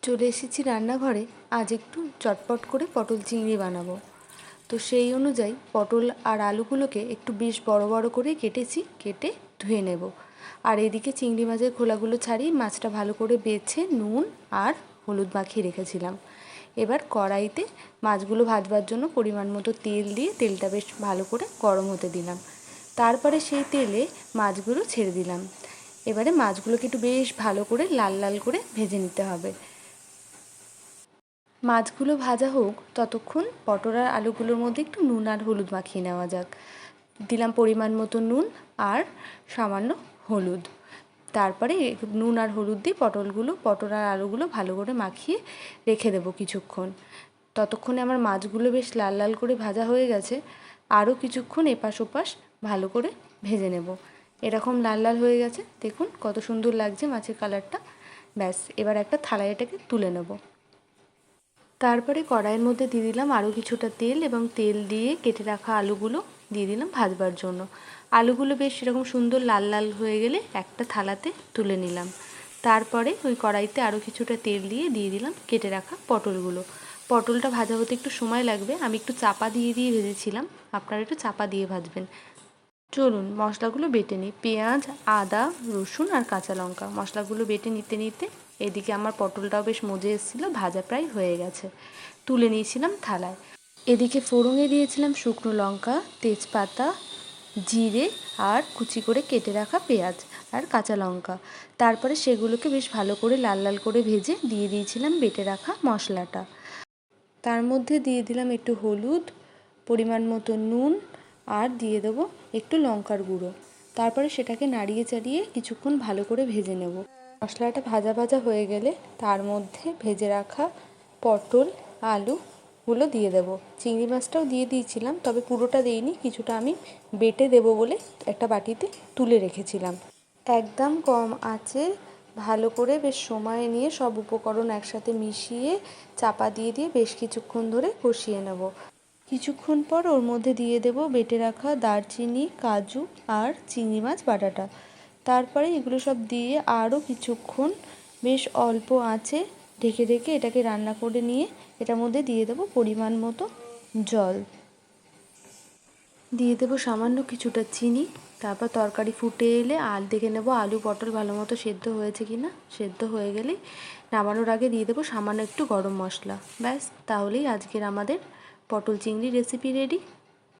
চলে এসেছি রান্নাঘরে। আজ একটু চটপট করে পটল চিংড়ি বানাবো। তো সেই অনুযায়ী পটল আর আলুগুলোকে একটু বেশ বড় বড় করে কেটেছি, কেটে ধুয়ে নেব। আর এদিকে চিংড়ি মাছের খোলাগুলো ছাড়িয়ে মাছটা ভালো করে বেছে নুন আর হলুদ মাখিয়ে রেখেছিলাম। এবার কড়াইতে মাছগুলো ভাজবার জন্য পরিমাণ মতো তেল দিয়ে তেলটা বেশ ভালো করে গরম হতে দিলাম। তারপরে সেই তেলে মাছগুলো ছেড়ে দিলাম। এবারে মাছগুলোকে একটু বেশ ভালো করে লাল লাল করে ভেজে নিতে হবে। মাছগুলো ভাজা হোক ততক্ষণ পটল আর আলুগুলোর মধ্যে একটু নুন আর হলুদ মাখিয়ে নেওয়া যাক। দিলাম পরিমাণ মতো নুন আর সামান্য হলুদ। তারপরে নুন আর হলুদ দিয়ে পটল আর আলুগুলো ভালো করে মাখিয়ে রেখে দেবো কিছুক্ষণ। ততক্ষণে আমার মাছগুলো বেশ লাল লাল করে ভাজা হয়ে গেছে। আরও কিছুক্ষণ এপাশ ওপাশ ভালো করে ভেজে নেব। এরকম লাল লাল হয়ে গেছে, দেখুন কত সুন্দর লাগছে মাছের কালারটা। ব্যাস, এবার একটা থালায় এটাকে তুলে নেব। তারপরে কড়াইয়ের মধ্যে দিয়ে দিলাম আরও কিছুটা তেল এবং তেল দিয়ে কেটে রাখা আলুগুলো দিয়ে দিলাম ভাজবার জন্য। আলুগুলো বেশ এরকম সুন্দর লাল লাল হয়ে গেলে একটা থালাতে তুলে নিলাম। তারপরে ওই কড়াইতে আরও কিছুটা তেল দিয়ে দিলাম কেটে রাখা পটলগুলো। পটলটা ভাজা হতে একটু সময় লাগবে, আমি একটু চাপা দিয়ে ভেজেছিলাম, আপনারা একটু চাপা দিয়ে ভাজবেন। চলুন মশলাগুলো বেটে নিই। পেঁয়াজ, আদা, রসুন আর কাঁচা লঙ্কা মশলাগুলো বেটে নিতে নিতে এদিকে আমার পটলটাও বেশ মজে এসেছিলো, ভাজা প্রায় হয়ে গেছে। তুলে নিয়েছিলাম থালায়। এদিকে ফোড়নে দিয়েছিলাম শুকনো লঙ্কা, তেজপাতা, জিরে আর কুচি করে কেটে রাখা পেঁয়াজ আর কাঁচা লঙ্কা। তারপরে সেগুলোকে বেশ ভালো করে লাল লাল করে ভেজে দিয়ে দিয়েছিলাম বেটে রাখা মশলাটা। তার মধ্যে দিয়ে দিলাম একটু হলুদ, পরিমাণ মতো নুন আর দিয়ে দেবো একটু লঙ্কার গুঁড়ো। তারপরে সেটাকে নাড়িয়ে চাড়িয়ে কিছুক্ষণ ভালো করে ভেজে নেব। মশলাটা ভাজা ভাজা হয়ে গেলে তার মধ্যে ভেজে রাখা পটল, আলুগুলো দিয়ে দেবো। চিংড়ি মাছটাও দিয়ে দিয়েছিলাম, তবে পুরোটা দিইনি, কিছুটা আমি বেটে দেবো বলে একটা বাটিতে তুলে রেখেছিলাম। একদম কম আঁচে ভালো করে বেশ সময় নিয়ে সব উপকরণ একসাথে মিশিয়ে চাপা দিয়ে বেশ কিছুক্ষণ ধরে কষিয়ে নেব। কিছুক্ষণ পর ওর মধ্যে দিয়ে দেব বেটে রাখা দারচিনি, কাজু আর চিংড়ি মাছ বাটাটা। তারপরে এগুলো সব দিয়ে আরও কিছুক্ষণ বেশ অল্প আঁচে ঢেকে ঢেকে এটাকে রান্না করে নিয়ে এটার মধ্যে দিয়ে দেব পরিমাণ মতো জল, দিয়ে দেবো সামান্য কিছুটা চিনি। তারপর তরকারি ফুটে এলে দেখে নেব আলু পটল ভালো মতো সেদ্ধ হয়েছে কি না। সেদ্ধ হয়ে গেলেই নামানোর আগে দিয়ে দেবো সামান্য একটু গরম মশলা। ব্যাস, তাহলেই আজকের আমাদের পটল চিংড়ি রেসিপি রেডি।